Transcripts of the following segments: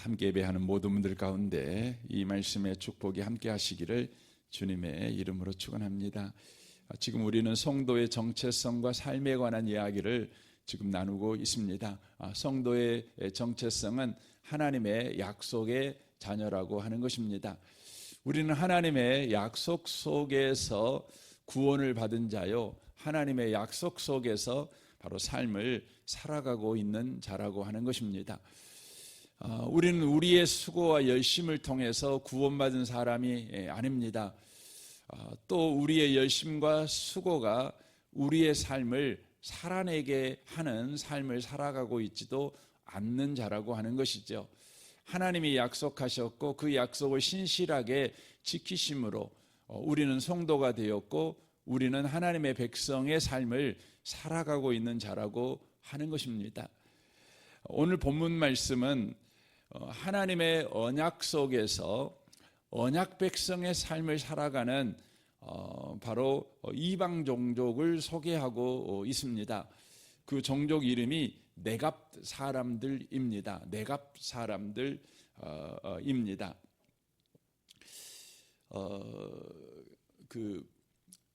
함께 예배하는 모든 분들 가운데 이 말씀의 축복이 함께 하시기를 주님의 이름으로 축원합니다. 지금 우리는 성도의 정체성과 삶에 관한 이야기를 지금 나누고 있습니다. 성도의 정체성은 하나님의 약속의 자녀라고 하는 것입니다. 우리는 하나님의 약속 속에서 구원을 받은 자요, 하나님의 약속 속에서 바로 삶을 살아가고 있는 자라고 하는 것입니다. 우리는 우리의 수고와 열심을 통해서 구원받은 사람이 아닙니다. 또 우리의 열심과 수고가 우리의 삶을 살아내게 하는 삶을 살아가고 있지도 않는 자라고 하는 것이죠. 하나님이 약속하셨고 그 약속을 신실하게 지키심으로 우리는 성도가 되었고 우리는 하나님의 백성의 삶을 살아가고 있는 자라고 하는 것입니다. 오늘 본문 말씀은 하나님의 언약 속에서 언약 백성의 삶을 살아가는 바로 이방 종족을 소개하고 있습니다. 그 종족 이름이 네갑 사람들입니다. 네갑 사람들입니다.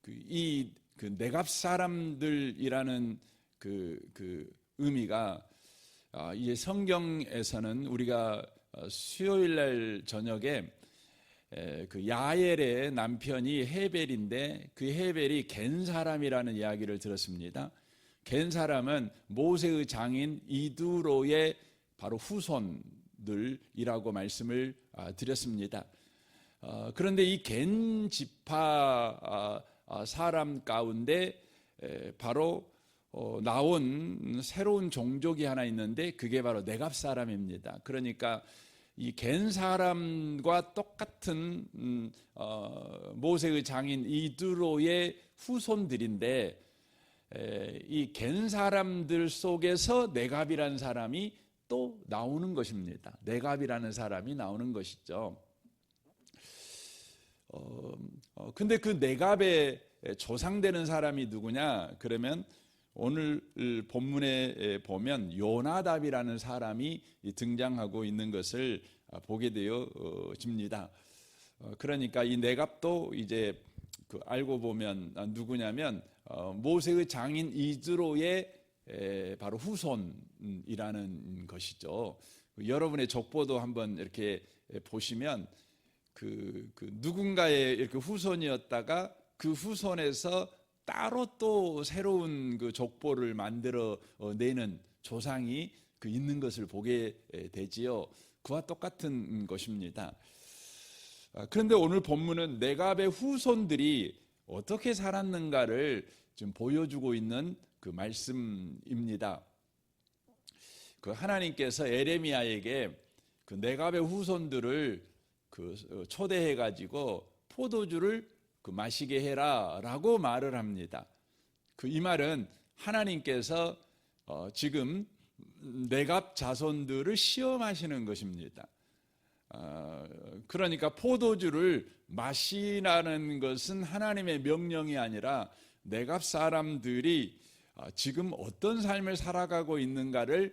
이 네갑 사람들이라는 그 의미가 이 성경에서는 우리가 수요일 날 저녁에 그 야엘의 남편이 헤벨인데 그 헤벨이 겐 사람이라는 이야기를 들었습니다. 겐 사람은 모세의 장인 이두로의 바로 후손들이라고 말씀을 드렸습니다. 그런데 이 겐 지파 사람 가운데 바로 나온 새로운 종족이 하나 있는데 그게 바로 네갑 사람입니다. 그러니까 이 겐 사람과 똑같은 모세의 장인 이두로의 후손들인데 이 겐 사람들 속에서 네갑이라는 사람이 또 나오는 것입니다. 네갑이라는 사람이 나오는 것이죠. 근데 그 네갑의 조상되는 사람이 누구냐? 그러면 오늘 본문에 보면 요나답이라는 사람이 등장하고 있는 것을 보게 되어집니다. 그러니까 이 네갑도 이제 알고 보면 누구냐면 모세의 장인 이드로의 바로 후손이라는 것이죠. 여러분의 족보도 한번 이렇게 보시면 그 누군가의 이렇게 후손이었다가 그 후손에서 따로 또 새로운 그 족보를 만들어 내는 조상이 있는 것을 보게 되지요. 그와 똑같은 것입니다. 그런데 오늘 본문은 네갑의 후손들이 어떻게 살았는가를 지금 보여주고 있는 그 말씀입니다. 그 하나님께서 에레미야에게 그 네갑의 후손들을 초대해 가지고 포도주를 마시게 해라라고 말을 합니다. 이 말은 하나님께서 지금 네갑 자손들을 시험하시는 것입니다. 그러니까 포도주를 마시라는 것은 하나님의 명령이 아니라 네갑 사람들이 지금 어떤 삶을 살아가고 있는가를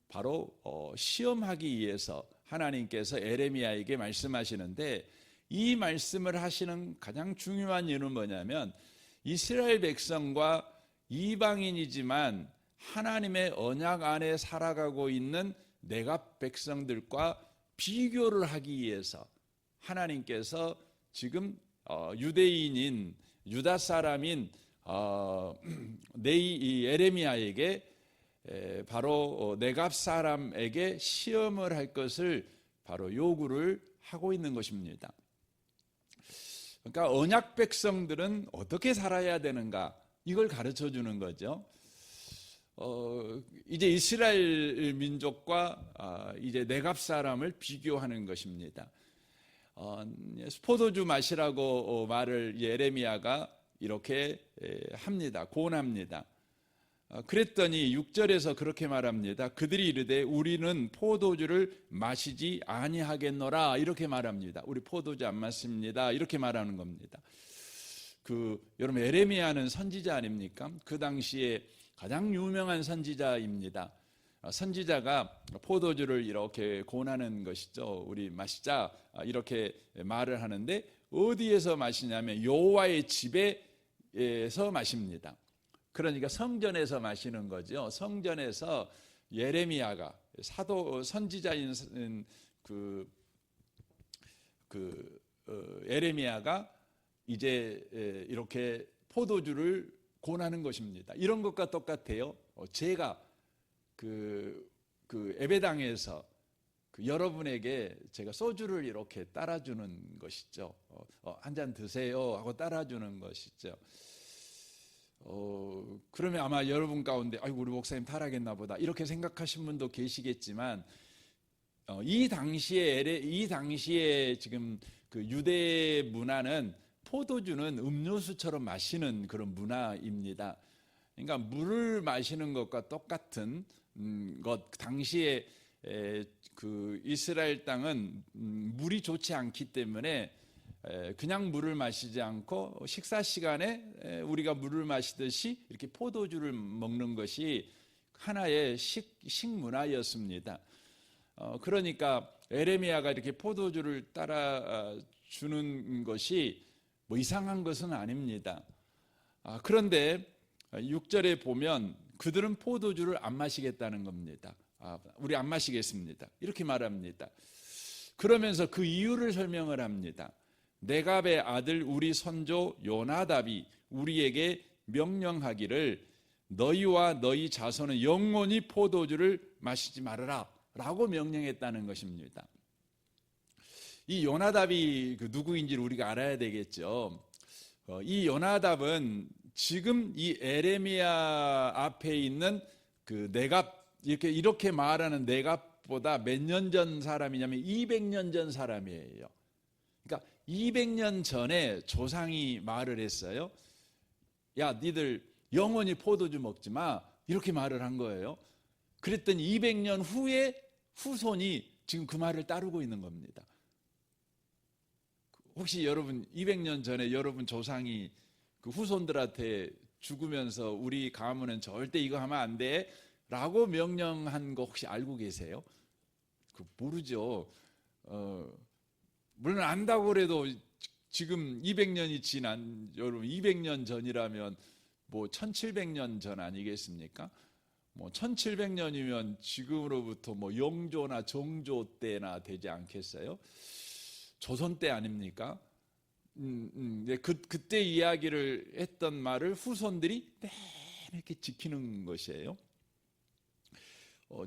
바로 시험하기 위해서 하나님께서 에레미야에게 말씀하시는데, 이 말씀을 하시는 가장 중요한 이유는 뭐냐면 이스라엘 백성과 이방인이지만 하나님의 언약 안에 살아가고 있는 네갑 백성들과 비교를 하기 위해서 하나님께서 지금 유대인인 유다 사람인 에레미야에게 바로 네갑 사람에게 시험을 할 것을 바로 요구를 하고 있는 것입니다. 그러니까 언약 백성들은 어떻게 살아야 되는가, 이걸 가르쳐 주는 거죠. 이제 이스라엘 민족과 이제 네갑 사람을 비교하는 것입니다. 포도주 마시라고 말을 예레미야가 이렇게 합니다. 고언합니다. 그랬더니 6절에서 그렇게 말합니다. 그들이 이르되 우리는 포도주를 마시지 아니하겠노라, 이렇게 말합니다. 우리 포도주 안 마십니다, 이렇게 말하는 겁니다. 여러분, 예레미야는 선지자 아닙니까? 그 당시에 가장 유명한 선지자입니다. 선지자가 포도주를 이렇게 권하는 것이죠. 우리 마시자 이렇게 말을 하는데 어디에서 마시냐면 여호와의 집에서 마십니다. 그러니까 성전에서 마시는 거죠. 성전에서 예레미야가 사도 선지자인 예레미야가 이제 이렇게 포도주를 권하는 것입니다. 이런 것과 똑같아요. 제가 그 예배당에서 여러분에게 제가 소주를 이렇게 따라주는 것이죠. 한 잔 드세요 하고 따라주는 것이죠. 그러면 아마 여러분 가운데 아이고 우리 목사님 타락했나 보다 이렇게 생각하신 분도 계시겠지만 이 당시에 지금 그 유대 문화는 포도주는 음료수처럼 마시는 그런 문화입니다. 그러니까 물을 마시는 것과 똑같은 것. 당시에 그 이스라엘 땅은 물이 좋지 않기 때문에 그냥 물을 마시지 않고 식사 시간에 우리가 물을 마시듯이 이렇게 포도주를 먹는 것이 하나의 식문화였습니다. 그러니까 에레미야가 이렇게 포도주를 따라 주는 것이 뭐 이상한 것은 아닙니다. 그런데 6절에 보면 그들은 포도주를 안 마시겠다는 겁니다. 우리 안 마시겠습니다. 이렇게 말합니다. 그러면서 그 이유를 설명을 합니다. 네갑의 아들 우리 선조 요나답이 우리에게 명령하기를 너희와 너희 자손은 영원히 포도주를 마시지 말아라 라고 명령했다는 것입니다. 이 요나답이 누구인지를 우리가 알아야 되겠죠. 이 요나답은 지금 이 에레미야 앞에 있는 그 네갑 이렇게 말하는 네갑보다 몇 년 전 사람이냐면 200년 전 사람이에요. 그러니까 200년 전에 조상이 말을 했어요. 야, 니들 영원히 포도주 먹지 마. 이렇게 말을 한 거예요. 그랬더니 200년 후에 후손이 지금 그 말을 따르고 있는 겁니다. 혹시 여러분 200년 전에 여러분 조상이 그 후손들한테 죽으면서 우리 가문은 절대 이거 하면 안 돼 라고 명령한 거 혹시 알고 계세요? 모르죠. 물론 안다고 그래도 지금 200년이 지난 여러분 200년 전이라면 뭐 1700년 전 아니겠습니까? 뭐 1700년이면 지금으로부터 뭐 영조나 정조 때나 되지 않겠어요? 조선 때 아닙니까? 그때 이야기를 했던 말을 후손들이 매일 이렇게 지키는 것이에요.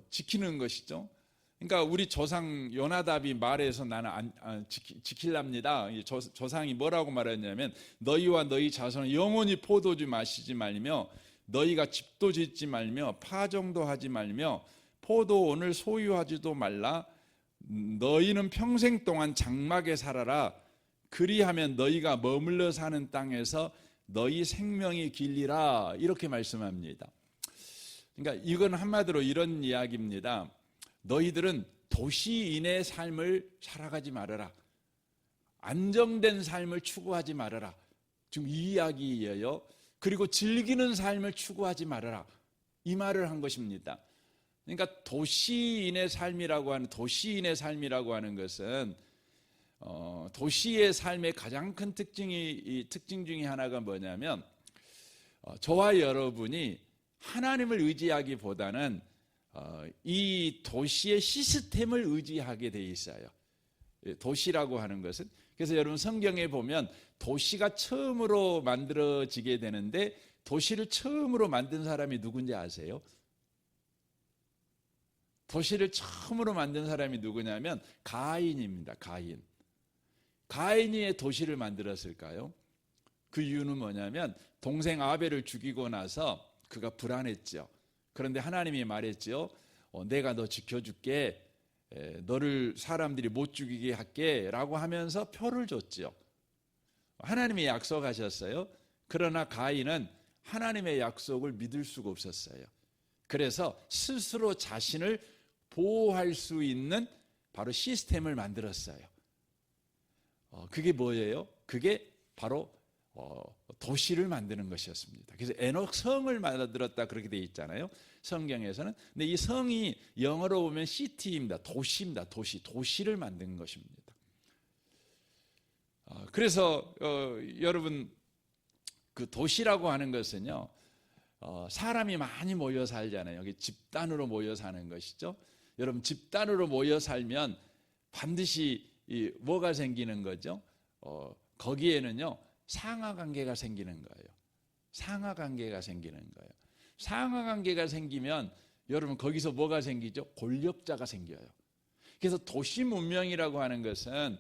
지키는 것이죠. 그러니까 우리 조상 요나답이 말해서 나는 지킬랍니다. 조상이 뭐라고 말했냐면 너희와 너희 자손은 영원히 포도주 마시지 말며 너희가 집도 짓지 말며 파종도 하지 말며 포도원을 소유하지도 말라. 너희는 평생 동안 장막에 살아라. 그리하면 너희가 머물러 사는 땅에서 너희 생명이 길리라. 이렇게 말씀합니다. 그러니까 이건 한마디로 이런 이야기입니다. 너희들은 도시인의 삶을 살아가지 말아라. 안정된 삶을 추구하지 말아라. 지금 이 이야기예요. 그리고 즐기는 삶을 추구하지 말아라. 이 말을 한 것입니다. 그러니까 도시인의 삶이라고 하는 것은 도시의 삶의 가장 큰 특징 중에 하나가 뭐냐면 저와 여러분이 하나님을 의지하기보다는 이 도시의 시스템을 의지하게 돼 있어요. 도시라고 하는 것은. 그래서 여러분 성경에 보면 도시가 처음으로 만들어지게 되는데 도시를 처음으로 만든 사람이 누군지 아세요? 도시를 처음으로 만든 사람이 누구냐면 가인입니다. 가인이 왜 도시를 만들었을까요? 그 이유는 뭐냐면 동생 아벨을 죽이고 나서 그가 불안했죠. 그런데 하나님이 말했죠. 내가 너 지켜줄게. 너를 사람들이 못 죽이게 할게 라고 하면서 표를 줬죠. 하나님이 약속하셨어요. 그러나 가인은 하나님의 약속을 믿을 수가 없었어요. 그래서 스스로 자신을 보호할 수 있는 바로 시스템을 만들었어요. 그게 뭐예요? 그게 바로 도시를 만드는 것이었습니다. 그래서 에녹 성을 만들었다 그렇게 돼 있잖아요, 성경에서는. 근데 이 성이 영어로 보면 시티입니다. 도시입니다. 도시를 만든 것입니다. 그래서 여러분, 그 도시라고 하는 것은요, 사람이 많이 모여 살잖아요. 여기 집단으로 모여 사는 것이죠. 여러분, 집단으로 모여 살면 반드시 뭐가 생기는 거죠? 거기에는요, 상하관계가 생기는 거예요. 상하관계가 생기는 거예요. 상하관계가 생기면 여러분, 거기서 뭐가 생기죠? 권력자가 생겨요. 그래서 도시 문명이라고 하는 것은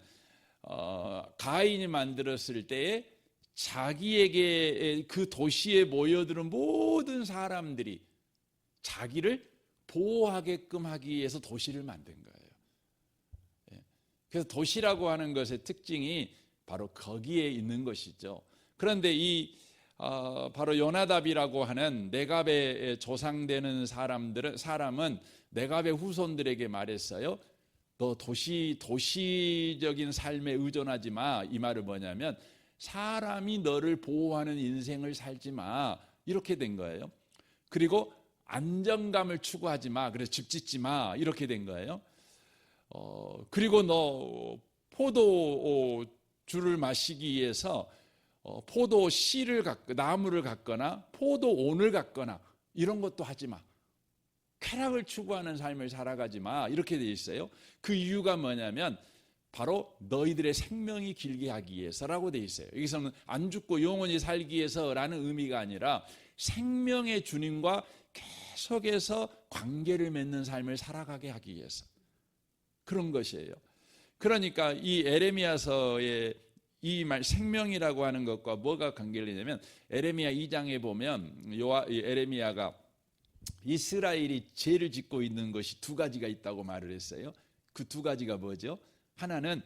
가인이 만들었을 때에 자기에게 그 도시에 모여드는 모든 사람들이 자기를 보호하게끔 하기 위해서 도시를 만든 거예요. 그래서 도시라고 하는 것의 특징이 바로 거기에 있는 것이죠. 그런데 바로 요나답이라고 하는 네갑의 조상되는 사람은 네갑의 후손들에게 말했어요. 너 도시적인 삶에 의존하지 마. 이 말은 뭐냐면 사람이 너를 보호하는 인생을 살지 마. 이렇게 된 거예요. 그리고 안정감을 추구하지 마. 그래서 집 짓지 마. 이렇게 된 거예요. 그리고 너 포도주를 마시기 위해서 포도 씨를 나무를 갖거나 포도원을 갖거나 이런 것도 하지 마. 쾌락을 추구하는 삶을 살아가지 마. 이렇게 돼 있어요. 그 이유가 뭐냐면 바로 너희들의 생명이 길게 하기 위해서라고 돼 있어요. 여기서는 안 죽고 영원히 살기 위해서라는 의미가 아니라 생명의 주님과 계속해서 관계를 맺는 삶을 살아가게 하기 위해서 그런 것이에요. 그러니까 이 에레미야서의 이 말 생명이라고 하는 것과 뭐가 관계를 있냐면 에레미야 2장에 보면 에레미야가 이스라엘이 죄를 짓고 있는 것이 두 가지가 있다고 말을 했어요. 그 두 가지가 뭐죠? 하나는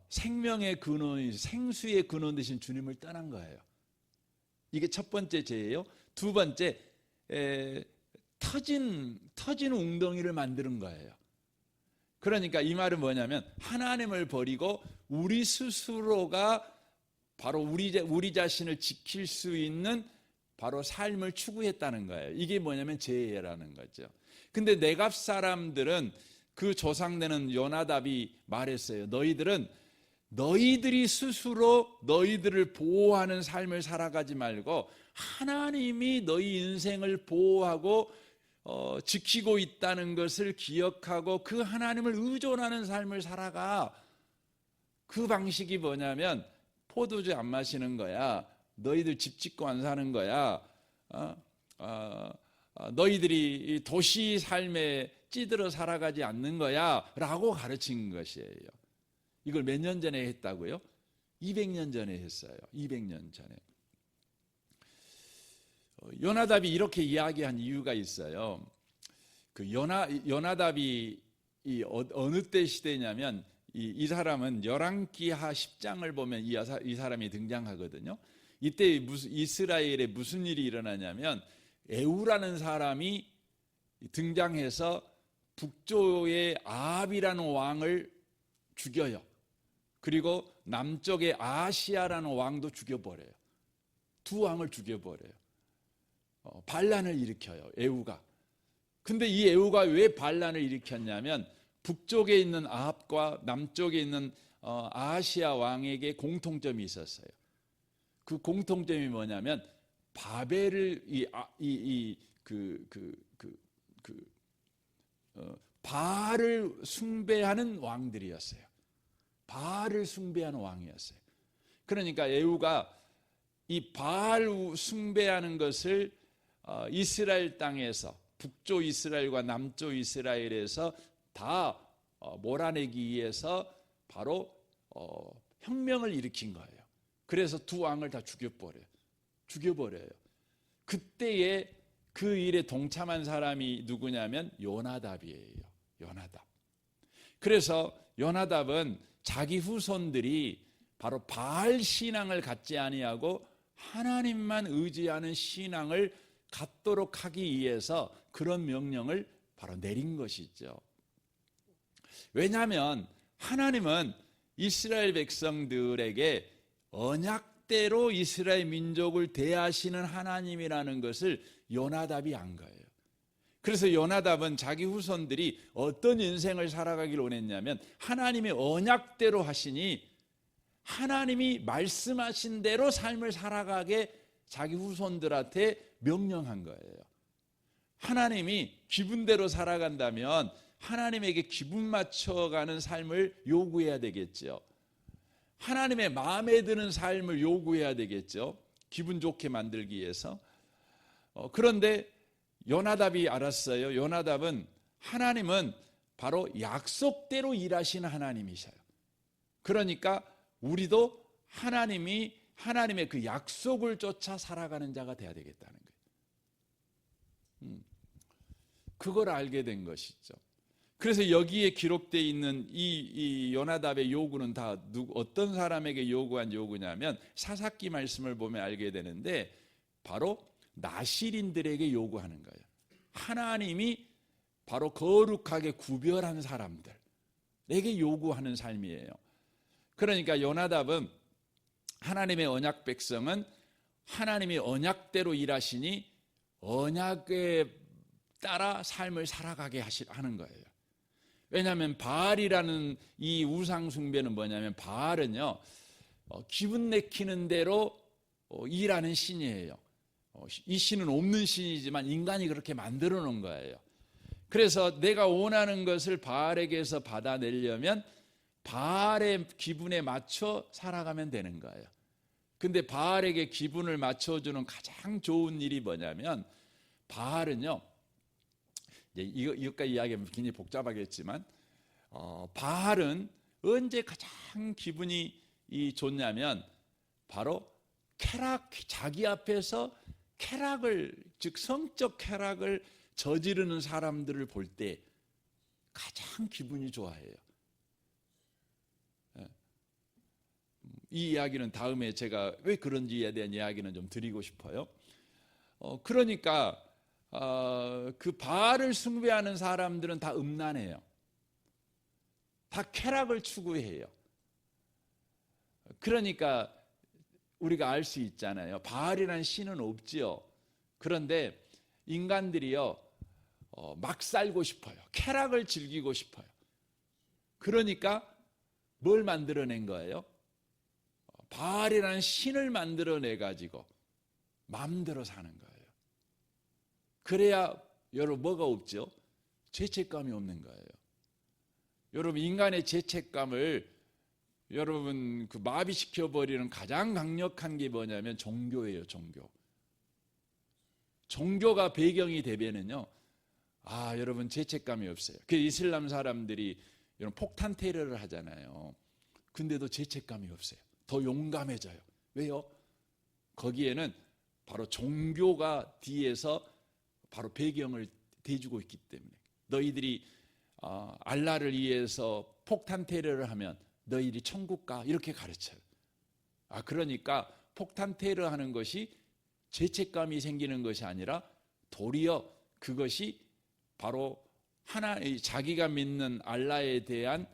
생명의 근원, 생수의 근원 되신 주님을 떠난 거예요. 이게 첫 번째 죄예요. 두 번째, 터진 웅덩이를 만드는 거예요. 그러니까 이 말은 뭐냐면 하나님을 버리고 우리 스스로가 바로 우리 자신을 지킬 수 있는 바로 삶을 추구했다는 거예요. 이게 뭐냐면 죄라는 거죠. 근데 네갑 사람들은 그 조상되는 요나답이 말했어요. 너희들이 스스로 너희들을 보호하는 삶을 살아가지 말고 하나님이 너희 인생을 보호하고 지키고 있다는 것을 기억하고 그 하나님을 의존하는 삶을 살아가. 그 방식이 뭐냐면 포도주 안 마시는 거야. 너희들 집 짓고 안 사는 거야. 너희들이 도시 삶에 찌들어 살아가지 않는 거야 라고 가르친 것이에요. 이걸 몇 년 전에 했다고요? 200년 전에 했어요. 200년 전에. 요나답이 이렇게 이야기한 이유가 있어요. 그 요나답이 어느 때 시대냐면 이 사람은 열왕기하 10장을 보면 이 사람이 등장하거든요. 이때 이스라엘에 무슨 일이 일어나냐면 에우라는 사람이 등장해서 북쪽의 아합이라는 왕을 죽여요. 그리고 남쪽의 아시아라는 왕도 죽여버려요. 두 왕을 죽여버려요. 반란을 일으켜요, 에우가. 근데 이 에우가 왜 반란을 일으켰냐면 북쪽에 있는 아합과 남쪽에 있는 아시아 왕에게 공통점이 있었어요. 그 공통점이 뭐냐면 바벨을 바알을 숭배하는 왕들이었어요. 바알을 숭배하는 왕이었어요. 그러니까 에우가 이 바알 숭배하는 것을 이스라엘 땅에서 북쪽 이스라엘과 남쪽 이스라엘에서 다 몰아내기 위해서 바로 혁명을 일으킨 거예요. 그래서 두 왕을 다 죽여버려요. 그때에 그 일에 동참한 사람이 누구냐면 요나답이에요. 요나답. 그래서 요나답은 자기 후손들이 바로 바알 신앙을 갖지 아니하고 하나님만 의지하는 신앙을 갖도록 하기 위해서 그런 명령을 바로 내린 것이죠. 왜냐하면 하나님은 이스라엘 백성들에게 언약 언약대로 이스라엘 민족을 대하시는 하나님이라는 것을 요나답이 안 거예요. 그래서 요나답은 자기 후손들이 어떤 인생을 살아가기를 원했냐면 하나님의 언약대로 하시니 하나님이 말씀하신 대로 삶을 살아가게 자기 후손들한테 명령한 거예요. 하나님이 기분대로 살아간다면 하나님에게 기분 맞춰가는 삶을 요구해야 되겠죠. 하나님의 마음에 드는 삶을 요구해야 되겠죠. 기분 좋게 만들기 위해서. 그런데 요나답이 알았어요. 요나답은 하나님은 바로 약속대로 일하시는 하나님이셔요. 그러니까 우리도 하나님의 그 약속을 쫓아 살아가는 자가 돼야 되겠다는 거예요. 그걸 알게 된 것이죠. 그래서 여기에 기록되어 있는 이 요나답의 요구는 다 어떤 사람에게 요구한 요구냐면 사사기 말씀을 보면 알게 되는데 바로 나실인들에게 요구하는 거예요. 하나님이 바로 거룩하게 구별한 사람들에게 요구하는 삶이에요. 그러니까 요나답은 하나님의 언약 백성은 하나님의 언약대로 일하시니 언약에 따라 삶을 살아가게 하는 거예요. 왜냐하면 바알이라는 이 우상 숭배는 뭐냐면 바알은요 기분 내키는 대로 일하는 신이에요. 이 신은 없는 신이지만 인간이 그렇게 만들어 놓은 거예요. 그래서 내가 원하는 것을 바알에게서 받아내려면 바알의 기분에 맞춰 살아가면 되는 거예요. 근데 바알에게 기분을 맞춰주는 가장 좋은 일이 뭐냐면 바알은요 이것까지 이야기하면 굉장히 복잡하겠지만 바알은 언제 가장 기분이 좋냐면 바로 자기 앞에서 즉 성적 쾌락을 저지르는 사람들을 볼 때 가장 기분이 좋아해요. 이 이야기는 다음에 제가 왜 그런지에 대한 이야기는 좀 드리고 싶어요. 그러니까 그 바알을 숭배하는 사람들은 다 음란해요. 다 쾌락을 추구해요. 그러니까 우리가 알 수 있잖아요. 바알이라는 신은 없지요. 그런데 인간들이요 막 살고 싶어요. 쾌락을 즐기고 싶어요. 그러니까 뭘 만들어낸 거예요? 바알이라는 신을 만들어내 가지고 마음대로 사는 거예요. 그래야 여러분 뭐가 없죠? 죄책감이 없는 거예요. 여러분 인간의 죄책감을 여러분 그 마비시켜 버리는 가장 강력한 게 뭐냐면 종교예요. 종교가 배경이 되면은요 여러분 죄책감이 없어요. 그 이슬람 사람들이 이런 폭탄 테러를 하잖아요. 근데도 죄책감이 없어요. 더 용감해져요. 왜요? 거기에는 바로 종교가 뒤에서 바로 배경을 대주고 있기 때문에. 너희들이 알라를 위해서 폭탄 테러를 하면 너희들이 천국 가 이렇게 가르쳐요. 그러니까 폭탄 테러하는 것이 죄책감이 생기는 것이 아니라 도리어 그것이 바로 자기가 믿는 알라에 대한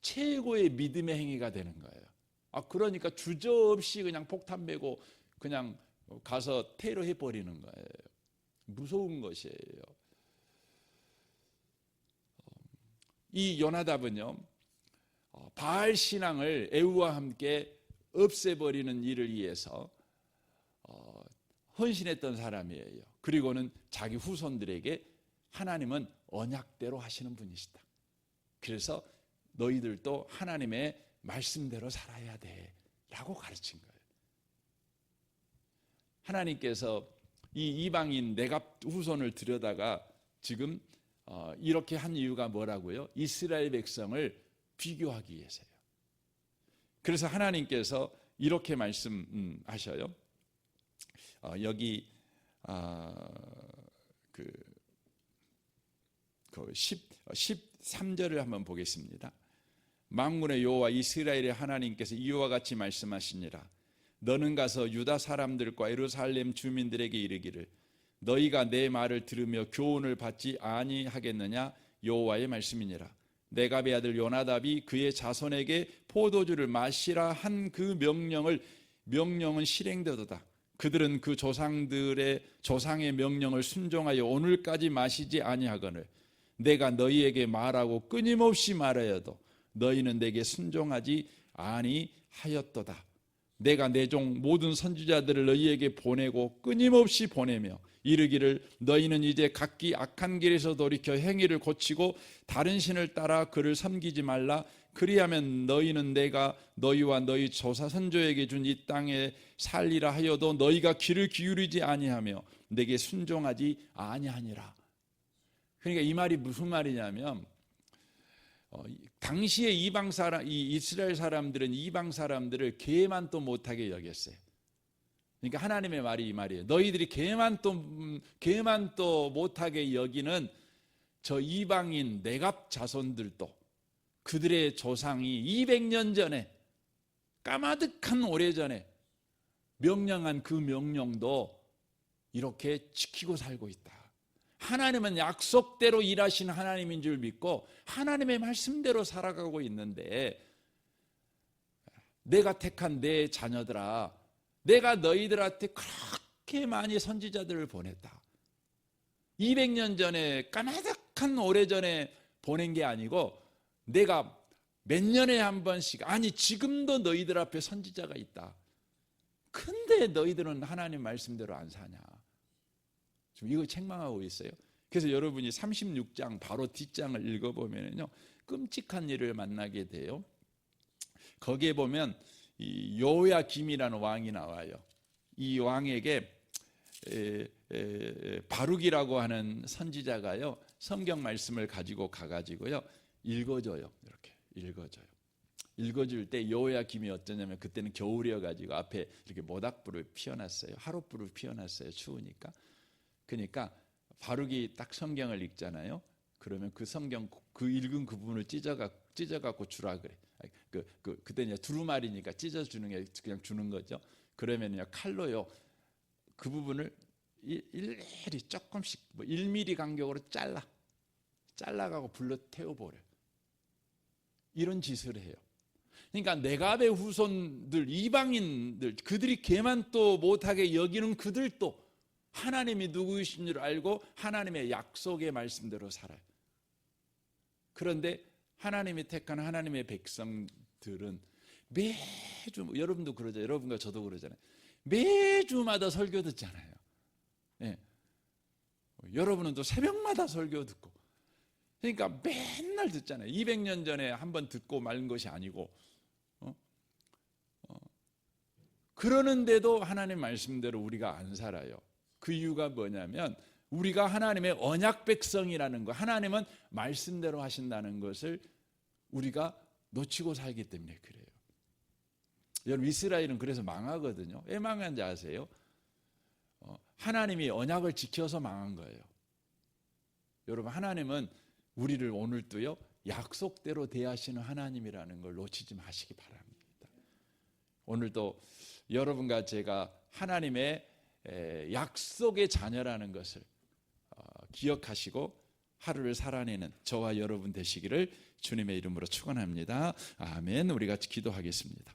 최고의 믿음의 행위가 되는 거예요. 그러니까 주저없이 그냥 폭탄 메고 그냥 가서 테러해 버리는 거예요. 무서운 것이에요. 이 요나답은요 바알 신앙을 에후와 함께 없애버리는 일을 위해서 헌신했던 사람이에요. 그리고는 자기 후손들에게 하나님은 언약대로 하시는 분이시다. 그래서 너희들도 하나님의 말씀대로 살아야 돼 라고 가르친 거예요. 하나님께서 이 이방인 내갑 후손을 들여다가 지금 이렇게 한 이유가 뭐라고요? 이스라엘 백성을 비교하기 위해서요. 그래서 하나님께서 이렇게 말씀하셔요. 여기 13절을 한번 보겠습니다. 만군의 여호와 이스라엘의 하나님께서 이와 같이 말씀하시니라. 너는 가서 유다 사람들과 예루살렘 주민들에게 이르기를 너희가 내 말을 들으며 교훈을 받지 아니하겠느냐 여호와의 말씀이니라. 네갑의 아들 요나답이 그의 자손에게 포도주를 마시라 한 그 명령을 명령은 실행되도다. 그들은 그 조상의 명령을 순종하여 오늘까지 마시지 아니하거늘 내가 너희에게 말하고 끊임없이 말하여도 너희는 내게 순종하지 아니하였도다. 내가 내 종 모든 선지자들을 너희에게 보내고 끊임없이 보내며 이르기를 너희는 이제 각기 악한 길에서 돌이켜 행위를 고치고 다른 신을 따라 그를 섬기지 말라. 그리하면 너희는 내가 너희와 너희 조사 선조에게 준 이 땅에 살리라 하여도 너희가 귀를 기울이지 아니하며 내게 순종하지 아니하니라. 그러니까 이 말이 무슨 말이냐면 당시에 이 이스라엘 사람들은 이방 사람들을 개만도 못하게 여겼어요. 그러니까 하나님의 말이 이 말이에요. 너희들이 개만도 못하게 여기는 저 이방인 내갑 자손들도 그들의 조상이 200년 전에 까마득한 오래전에 명령한 그 명령도 이렇게 지키고 살고 있다. 하나님은 약속대로 일하시는 하나님인 줄 믿고 하나님의 말씀대로 살아가고 있는데 내가 택한 내 자녀들아 내가 너희들한테 그렇게 많이 선지자들을 보냈다. 200년 전에 까마득한 오래전에 보낸 게 아니고 내가 몇 년에 한 번씩 아니 지금도 너희들 앞에 선지자가 있다. 근데 너희들은 하나님 말씀대로 안 사냐. 지금 이거 책망하고 있어요. 그래서 여러분이 36장 바로 뒷장을 읽어보면요 끔찍한 일을 만나게 돼요. 거기에 보면 이 요야김이라는 왕이 나와요. 이 왕에게 바룩이라고 하는 선지자가요 성경 말씀을 가지고 가가지고요 읽어줘요. 이렇게 읽어줄 때 요야김이 어쩌냐면 그때는 겨울이어가지고 앞에 이렇게 모닥불을 피워놨어요. 하룻불을 피워놨어요. 추우니까. 그러니까 바룩이 딱 성경을 읽잖아요. 그러면 그 성경 그 읽은 그 부분을 찢어갖고 주라 그래. 그때 이제 두루마리니까 찢어주는 게 그냥 주는 거죠. 그러면요 칼로요 그 부분을 일일이 조금씩 1mm 간격으로 잘라가고 불러 태워버려. 이런 짓을 해요. 그러니까 네갑의 후손들 이방인들 그들이 개만도 못하게 여기는 그들도 하나님이 누구이신 줄 알고 하나님의 약속의 말씀대로 살아요. 그런데 하나님이 택한 하나님의 백성들은 매주 여러분도 그러죠. 여러분과 저도 그러잖아요. 매주마다 설교 듣잖아요. 네. 여러분은 또 새벽마다 설교 듣고 그러니까 맨날 듣잖아요. 200년 전에 한번 듣고 말은 것이 아니고 그러는데도 하나님 말씀대로 우리가 안 살아요. 그 이유가 뭐냐면 우리가 하나님의 언약 백성이라는 거 하나님은 말씀대로 하신다는 것을 우리가 놓치고 살기 때문에 그래요. 여러분 이스라엘은 그래서 망하거든요. 왜 망한지 아세요? 하나님이 언약을 지켜서 망한 거예요. 여러분 하나님은 우리를 오늘도요 약속대로 대하시는 하나님이라는 걸 놓치지 마시기 바랍니다. 오늘도 여러분과 제가 하나님의 약속의 자녀라는 것을 기억하시고 하루를 살아내는 저와 여러분 되시기를 주님의 이름으로 축원합니다. 아멘. 우리 같이 기도하겠습니다.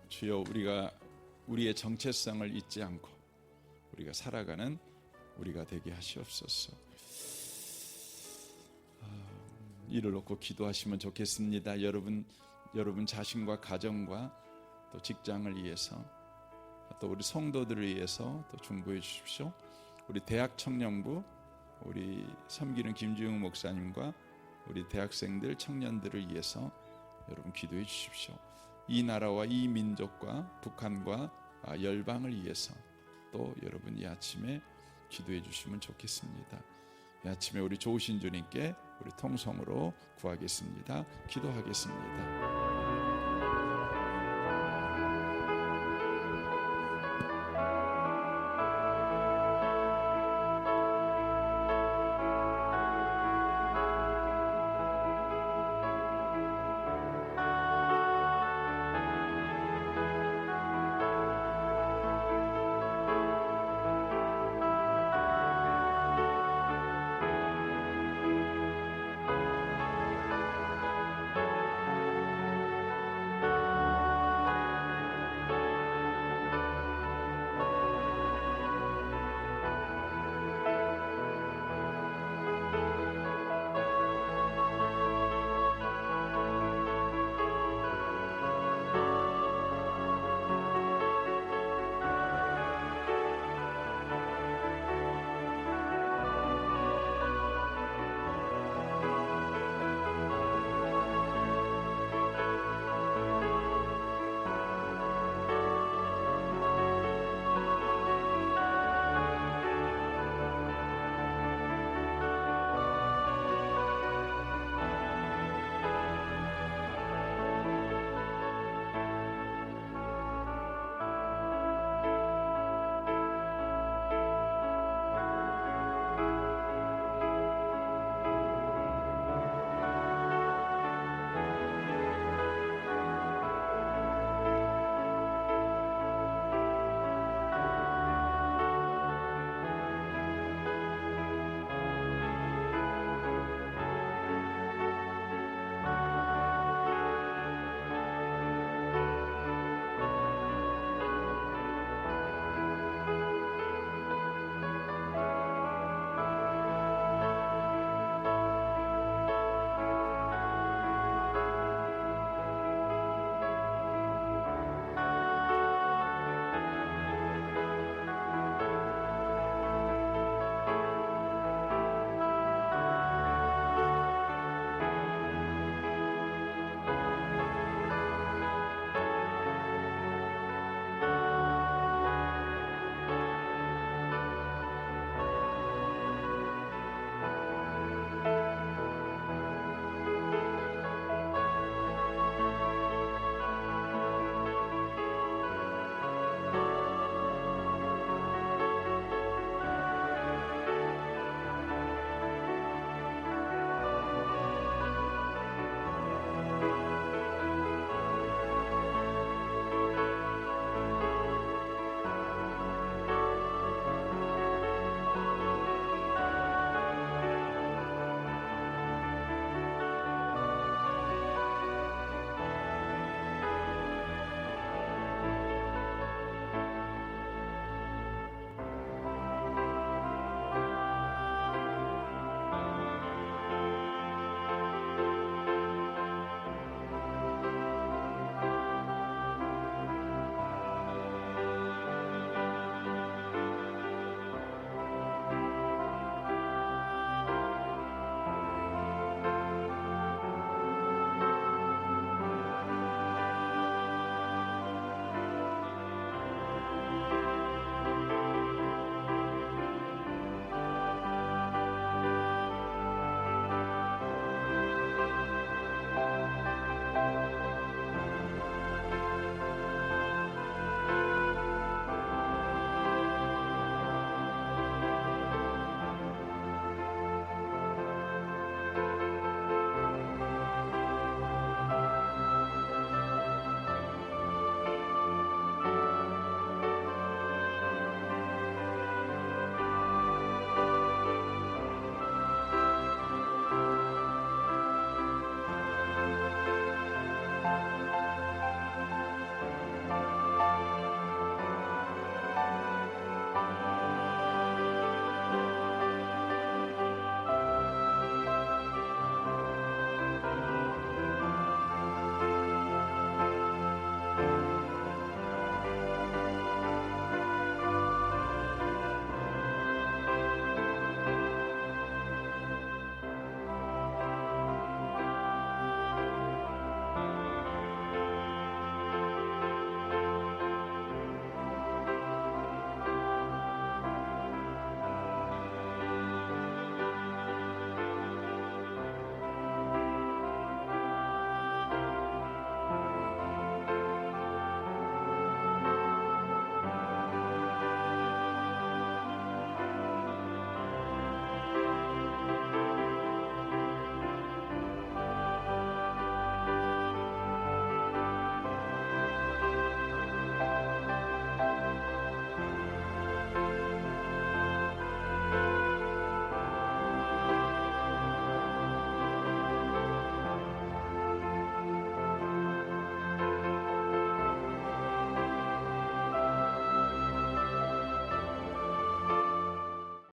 주여 우리가 우리의 정체성을 잊지 않고 우리가 살아가는 우리가 되게 하시옵소서. 이를 놓고 기도하시면 좋겠습니다. 여러분 자신과 가정과 또 직장을 위해서 또 우리 성도들을 위해서 또 중보해 주십시오. 우리 대학 청년부 우리 섬기는 김주영 목사님과 우리 대학생들 청년들을 위해서 여러분 기도해 주십시오. 이 나라와 이 민족과 북한과 열방을 위해서 또 여러분 이 아침에 기도해 주시면 좋겠습니다. 이 아침에 우리 좋으신 주님께 우리 통성으로 구하겠습니다. 기도하겠습니다.